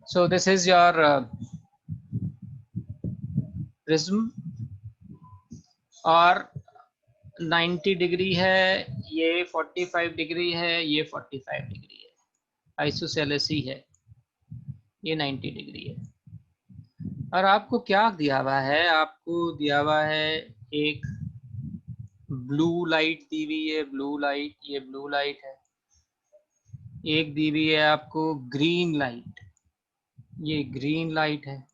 So this is your prism और 90 degree है, ये 45 डिग्री है, ये 45 डिग्री है, आइसोसेलेसी है, ये 90 डिग्री है। और आपको क्या दिया हुआ है? आपको दिया हुआ है एक ब्लू लाइट दी हुई है, ब्लू लाइट, ये ब्लू लाइट है। एक दी हुई है आपको ग्रीन लाइट, ये ग्रीन लाइट है।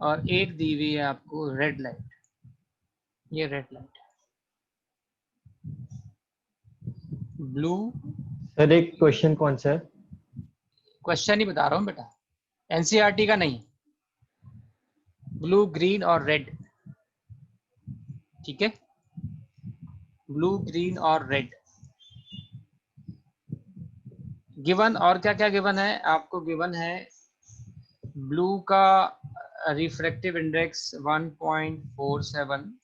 और एक दी हुई है आपको रेड लाइट, ये रेड लाइट है। ब्लू, सर एक क्वेश्चन कौन सा है? क्वेश्चन ही बता रहा हूँ बेटा, एनसीईआरटी का नहीं। ब्लू, ग्रीन और रेड, ठीक है, ब्लू, ग्रीन और रेड गिवन। और क्या क्या गिवन है आपको? गिवन है ब्लू का रिफ्रैक्टिव इंडेक्स 1.47,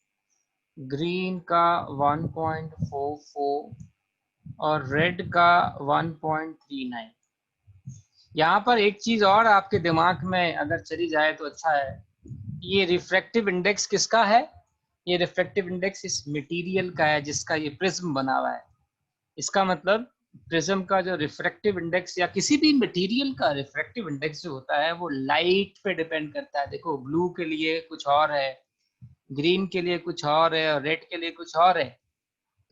ग्रीन का 1.44 और रेड का 1.39। यहाँ पर एक चीज और आपके दिमाग में अगर चली जाए तो अच्छा है, ये रिफ्रैक्टिव इंडेक्स किसका है? ये रिफ्रैक्टिव इंडेक्स इस मटेरियल का है जिसका ये प्रिज्म बना हुआ है। इसका मतलब प्रिज्म का जो रिफ्रैक्टिव इंडेक्स या किसी भी मटेरियल का रिफ्रैक्टिव इंडेक्स जो होता है वो लाइट पे डिपेंड करता है। देखो, ब्लू के लिए कुछ और है, ग्रीन के लिए कुछ और है और रेड के लिए कुछ और है।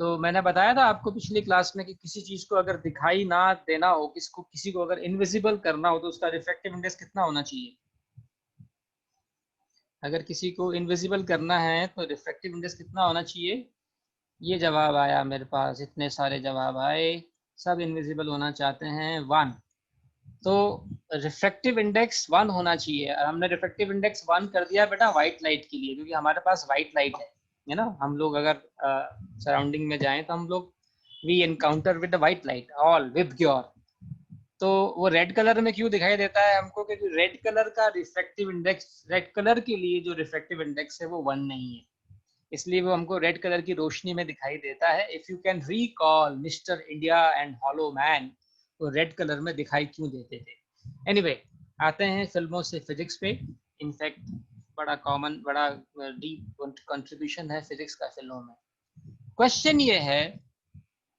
तो मैंने बताया था आपको पिछली क्लास में कि किसी चीज को अगर दिखाई ना देना हो, किसी को अगर इनविजिबल करना हो तो उसका रिफ्रैक्टिव इंडेक्स कितना होना चाहिए? अगर किसी को इनविजिबल करना है तो रिफ्रैक्टिव इंडेक्स कितना होना चाहिए? ये जवाब आया मेरे पास, इतने सारे जवाब आए, सब इनविजिबल होना चाहते हैं, 1। तो रिफ्रैक्टिव इंडेक्स 1 होना चाहिए। और हमने रिफ्रैक्टिव इंडेक्स 1 कर दिया बेटा व्हाइट लाइट के लिए, क्योंकि हमारे पास व्हाइट लाइट है ना। हम लोग अगर सराउंडिंग में जाएं तो हम लोग we encounter with the white light all with ग्योर। तो वो रेड कलर में क्यों दिखाई देता है हमको? क्योंकि रेड कलर का रिफ्रैक्टिव इंडेक्स, रेड कलर के लिए जो रिफ्रैक्टिव इंडेक्स है वो 1 नहीं है, इसलिए वो हमको रेड कलर की रोशनी में दिखाई देता है। If you can recall mister India and hollow man, वो रेड कलर में दिखाई क्यों देते थे? एनीवे, आते हैं फिल्मों से फिजिक्स पे। इनफैक्ट बड़ा कॉमन, बड़ा डीप कंट्रीब्यूशन है फिजिक्स का फिल्मों में। क्वेश्चन ये है,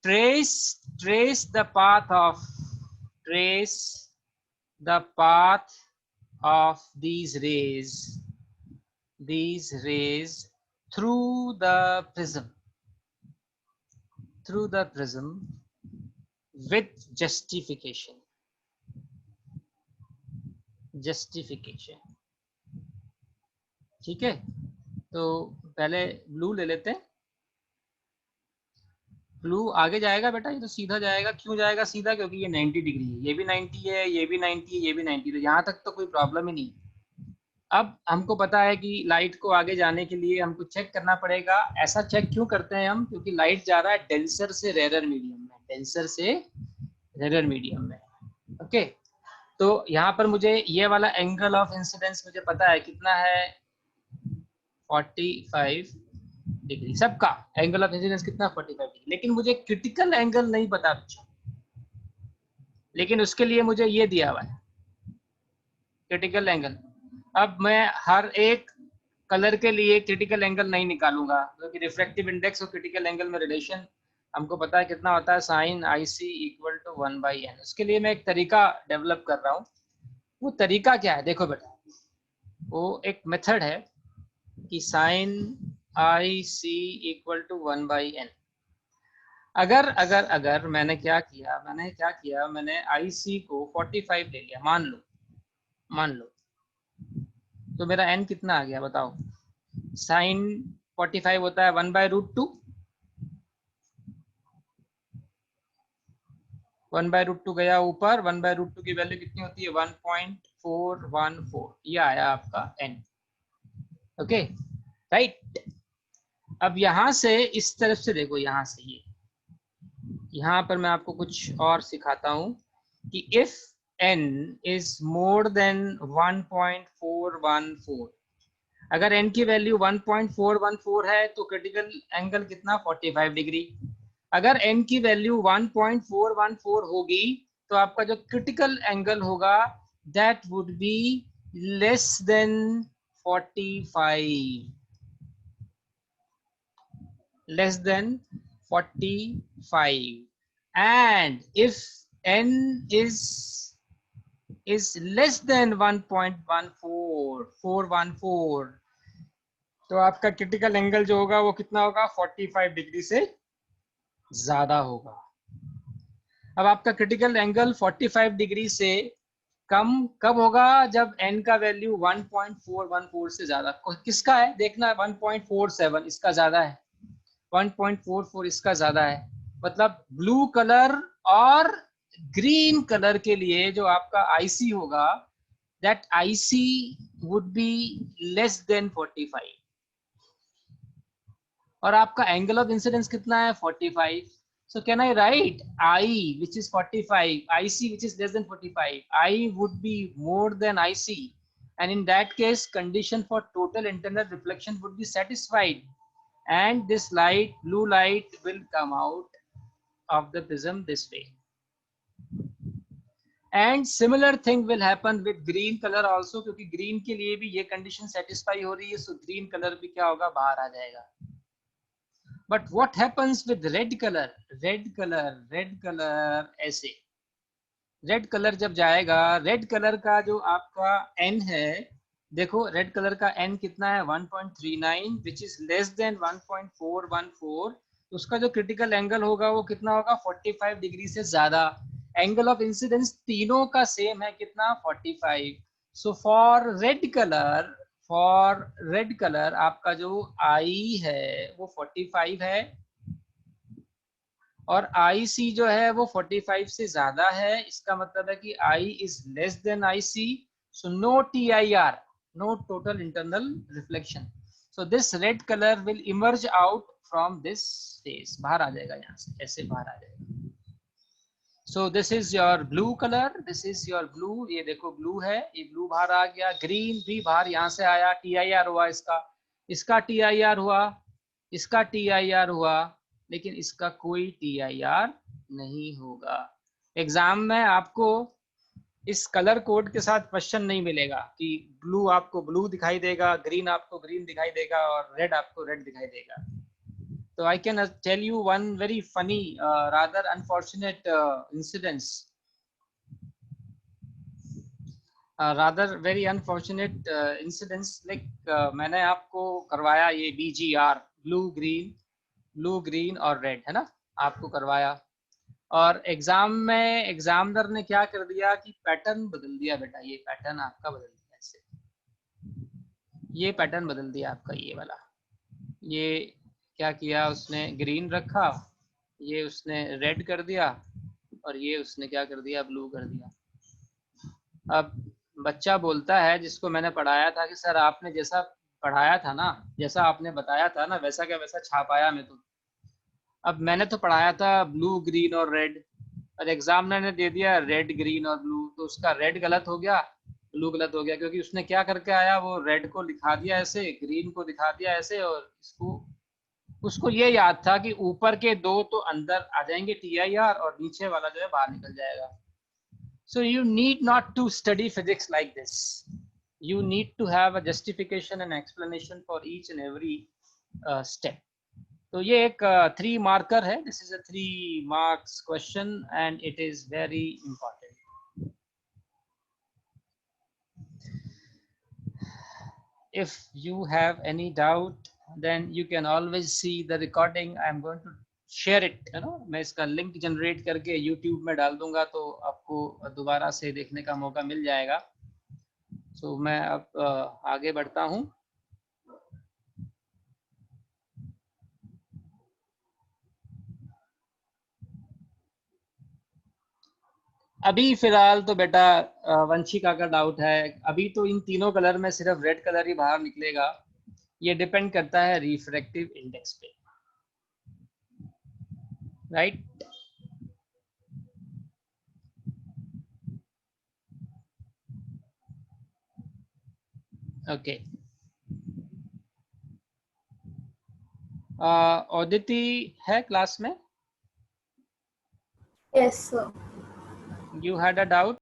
trace trace the path of trace the path of these rays through the prism with justification। ठीक है, तो पहले ब्लू ले लेते हैं। ब्लू आगे जाएगा बेटा, ये तो सीधा जाएगा। क्यों जाएगा सीधा? क्योंकि ये 90 डिग्री है, ये भी 90 है, ये भी 90 है, ये भी 90 है, यहाँ तक तो कोई प्रॉब्लम ही नहीं। अब हमको पता है कि लाइट को आगे जाने के लिए हमको चेक करना पड़ेगा। ऐसा चेक क्यों करते हैं हम? क्योंकि लाइट जा रहा है डेंसर से रेरर मीडियम में, डेंसर से रेरर मीडियम में। ओके, तो यहाँ पर मुझे ये वाला एंगल ऑफ इंसिडेंस मुझे पता है कितना है, 45 डिग्री। सबका एंगल ऑफ इंसिडेंस कितना? 45 डिग्री। लेकिन मुझे क्रिटिकल एंगल नहीं पता बच्चों, लेकिन उसके लिए मुझे ये दिया हुआ है क्रिटिकल एंगल। अब मैं हर एक कलर के लिए क्रिटिकल एंगल नहीं निकालूंगा, क्योंकि रिफ्रैक्टिव इंडेक्स और क्रिटिकल एंगल में रिलेशन हमको पता है कितना होता है, sign IC equal to 1/n। उसके लिए मैं एक तरीका डेवलप कर रहा हूँ। वो तरीका क्या है? देखो बेटा, वो एक मेथड है कि sign IC equal to 1/n। अगर अगर अगर मैंने क्या किया, मैंने IC को 45 ले लिया, मान लो, तो मेरा n कितना आ गया बताओ? साइन 45 होता है 1/√2, 1/√2 गया ऊपर, 1/√2 की वैल्यू कितनी होती है? 1.414। ये आया आपका n। Okay, right. अब यहां से इस तरफ से देखो, यहां से ये, यहां पर मैं आपको कुछ और सिखाता हूं कि if n is more than 1.414, अगर n की वैल्यू 1.414 है तो क्रिटिकल एंगल कितना? 45 डिग्री। अगर n की वैल्यू 1.414 होगी तो आपका जो क्रिटिकल एंगल होगा that would be less than 45, less than 45, and if n is less than 1.14414, तो आपका क्रिटिकल एंगल जो होगा वो कितना होगा, 45 डिग्री से ज्यादा होगा। अब आपका क्रिटिकल एंगल 45 डिग्री से कम कब होगा, जब n का वैल्यू 1.414 से ज्यादा। किसका है देखना है, 1.47 इसका ज्यादा है, 1.44 इसका ज्यादा है। मतलब ब्लू कलर और ग्रीन कलर के लिए जो आपका IC होगा that IC would be less than 45, और आपका एंगल ऑफ इंसिडेंस कितना है, 45। So can I write I which is 45, IC which is less than 45, I would be more than IC, and in that case condition for total internal reflection would be satisfied, and this light, blue light, will come out of the prism this way. And similar thing will happen with green color also, क्योंकि green के लिए भी ये condition satisfy हो रही है, so green color भी क्या होगा, बाहर आ जाएगा। But what happens with red color? red color ऐसे, रेड कलर जब जाएगा, रेड कलर का जो आपका n है, देखो रेड कलर का n कितना है, 1.39, विच इज लेस देन 1.414, उसका जो क्रिटिकल एंगल होगा वो कितना होगा, 45 डिग्री से ज्यादा। एंगल ऑफ इंसिडेंस तीनों का सेम है, कितना, 45। सो फॉर रेड कलर आपका जो I है वो 45 है, और IC जो है वो 45 से ज्यादा है। इसका मतलब है कि I is less than IC, so no TIR, no total internal reflection, so this red color will emerge out from this face, बाहर आ जाएगा, यहाँ से ऐसे बाहर आ जाएगा। So this is your blue color, this is your blue, ये देखो blue है, ये blue बाहर आ गया, green भी बाहर यहाँ से आया, TIR हुआ इसका TIR हुआ, इसका TIR हुआ, लेकिन इसका कोई TIR नहीं होगा। एग्जाम में आपको इस कलर कोड के साथ क्वेश्चन नहीं मिलेगा कि ब्लू आपको ब्लू दिखाई देगा, ग्रीन आपको ग्रीन दिखाई देगा, और रेड आपको रेड दिखाई देगा। So I can tell you one very funny, rather unfortunate incidents. Rather very unfortunate incidents, like मैंने आपको करवाया ये BGR, ब्लू ग्रीन और रेड, है ना, आपको करवाया, और एग्जाम में एग्जामिनर ने क्या कर दिया कि पैटर्न बदल दिया, बेटा ये पैटर्न आपका बदल दिया, ऐसे ये पैटर्न बदल दिया आपका, ये वाला, ये क्या किया उसने, ग्रीन रखा, ये उसने रेड कर दिया, और ये उसने क्या कर दिया, ब्लू कर दिया। अब बच्चा बोलता है जिसको मैंने पढ़ाया था कि सर आपने जैसा पढ़ाया था ना, जैसा आपने बताया था ना, वैसा क्या वैसा छापाया मैं तो। अब मैंने तो पढ़ाया था ब्लू ग्रीन और रेड, और एग्जामिनर ने दे दिया रेड ग्रीन और ब्लू, तो उसका रेड गलत हो गया, ब्लू गलत हो गया, क्योंकि उसने क्या करके आया, वो रेड को लिखा दिया ऐसे, ग्रीन को दिखा दिया ऐसे, और उसको ये याद था कि ऊपर के दो तो अंदर आ जाएंगे TIR, और नीचे वाला जो है बाहर निकल जाएगा। So you need not to study physics like this. You need to have a justification and explanation for each and every step. तो ये एक 3 marker है, this is a 3 marks question and it is very important. If you have any doubt, then you can always see the recording. I am going to share it, you know, मैं इसका link generate करके YouTube में डाल दूंगा, तो आपको दोबारा से देखने का मौका मिल जाएगा। So मैं अब आगे बढ़ता हूँ। अभी फिलहाल तो बेटा वंशिका का डाउट है, अभी तो इन तीनों कलर में सिर्फ रेड कलर ही बाहर निकलेगा, ये डिपेंड करता है रिफ्रैक्टिव इंडेक्स पे, राइट। ओके, अदिति है क्लास में? Yes sir. You had a doubt?